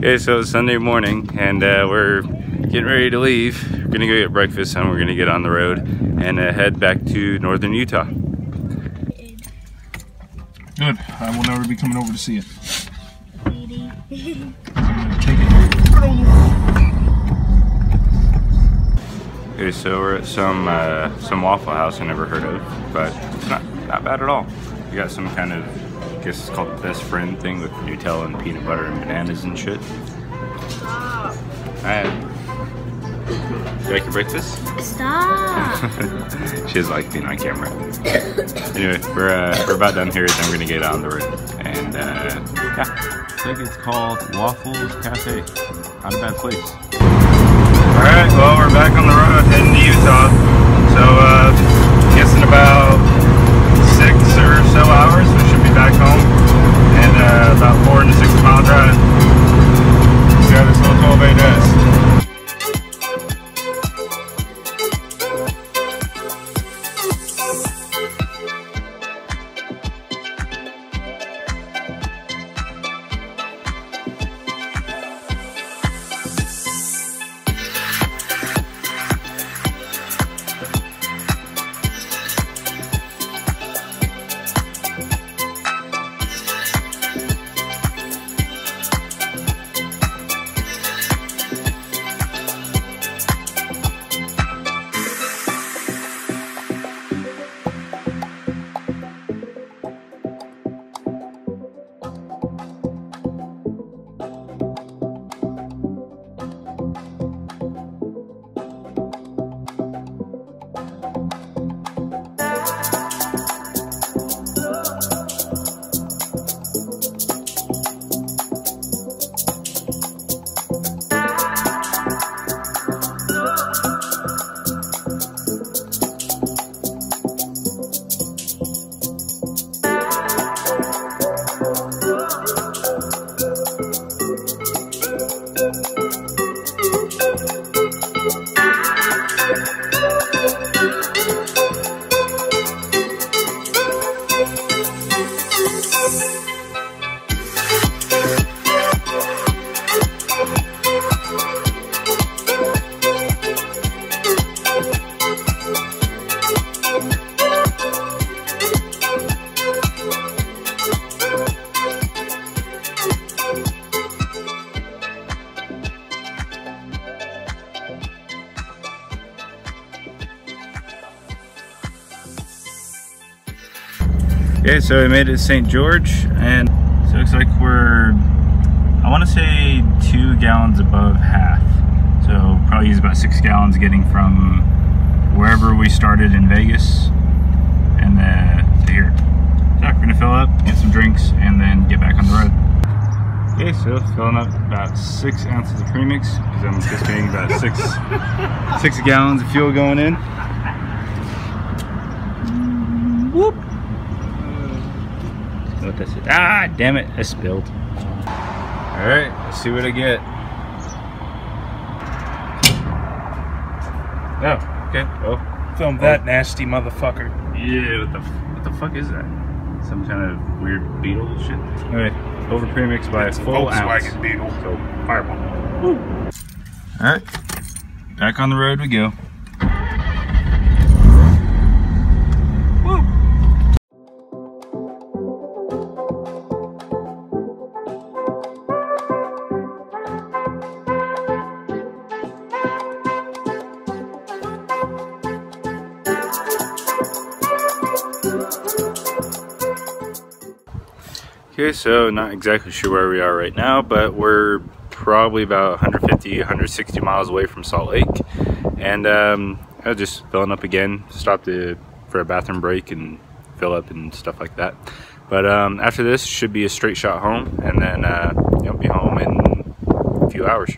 Okay, so it's Sunday morning and we're getting ready to leave. We're gonna go get breakfast and we're gonna get on the road and head back to northern Utah. Good. I will never be coming over to see it. Okay, so we're at some Waffle House I never heard of, but it's not bad at all. We got some kind of, I guess it's called the best friend thing with Nutella and peanut butter and bananas and shit. Stop. Alright. You like your breakfast? Stop. She doesn't like being on camera. Anyway, we're about done here, then we're gonna get on the road. And yeah. I think it's called Waffles Cafe. Not a bad place. Alright, well we're back on the road heading to Utah. So guessing about 6 or so hours we should be back home. And about 4 to 6 mile drive. See how this little 12A does. Okay, so we made it to St. George, and so it looks like we're, I want to say 2 gallons above half. So probably use about 6 gallons getting from wherever we started in Vegas and to here. So we're gonna fill up, get some drinks, and then get back on the road. Okay, so filling up about 6 ounces of premix because I'm anticipating about 6 gallons of fuel going in. Whoop. What this is. Ah, damn it, I spilled. Alright, let's see what I get. Oh, okay, well. Film that nasty motherfucker. Yeah, what the fuck is that? Some kind of weird beetle shit. Anyway, over premix by a full ounce. Volkswagen Beetle. So, fireball. Woo. Alright, back on the road we go. Okay, so not exactly sure where we are right now, but we're probably about 150, 160 miles away from Salt Lake. And I was just filling up again, stopped for a bathroom break and fill up and stuff like that. But after this, should be a straight shot home, and then be home in a few hours.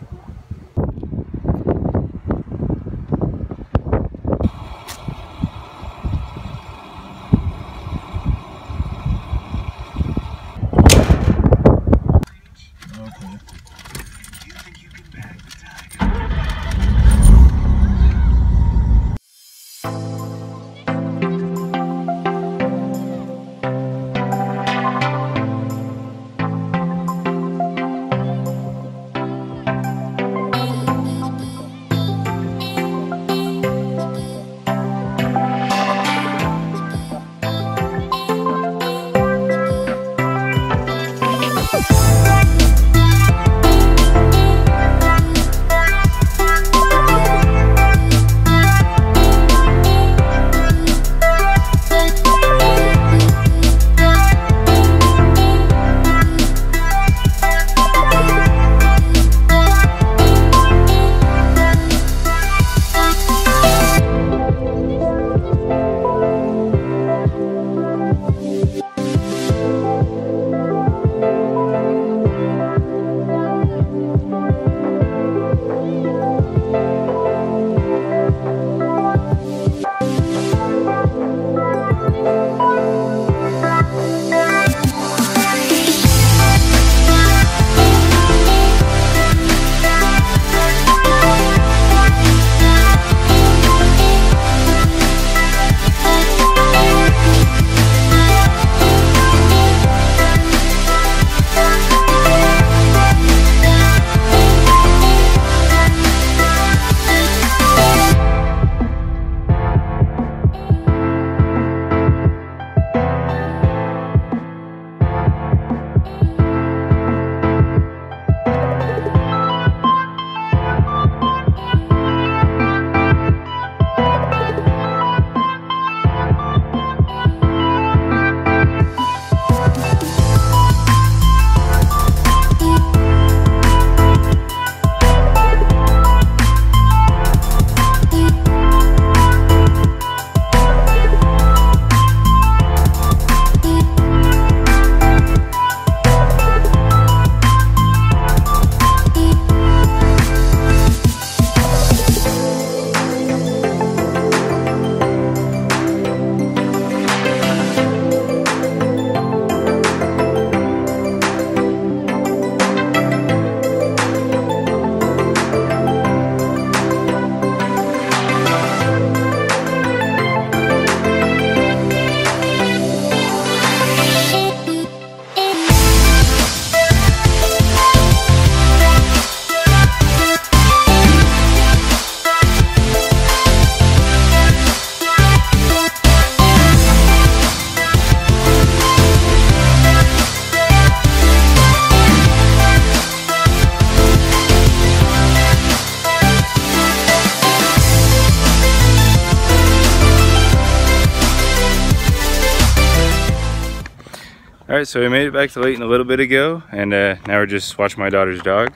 Alright, so we made it back to Layton a little bit ago, and now we're just watching my daughter's dog.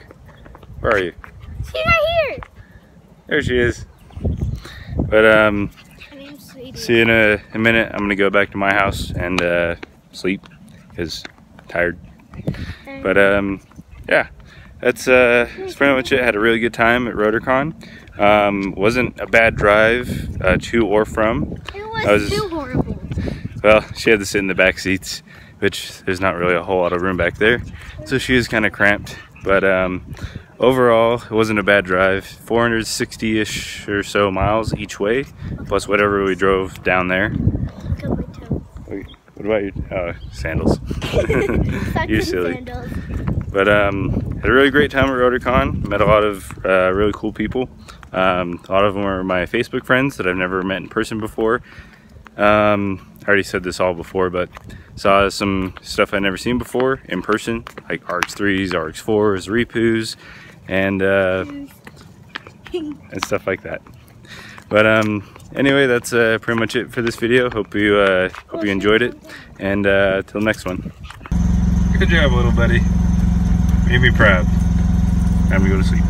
Where are you? She's right here. There she is. But see you in a minute. I'm gonna go back to my house and sleep because I'm tired. But yeah, that's pretty much it. Had a really good time at Rotorcon. Wasn't a bad drive to or from. It was too horrible. Well, she had to sit in the back seats, which there's not really a whole lot of room back there, so she was kind of cramped. But overall, it wasn't a bad drive. 460-ish or so miles each way, plus whatever we drove down there. Look at my toe. What about your sandals? You're silly. Sandals. But had a really great time at Rotorcon. Met a lot of really cool people. A lot of them were my Facebook friends that I've never met in person before. I already said this all before, but saw some stuff I'd never seen before in person, like RX-3s, RX-4s, Repus, and stuff like that. But anyway, that's pretty much it for this video. Hope you enjoyed it, and till next one. Good job, little buddy. Made me proud. Time to go to sleep.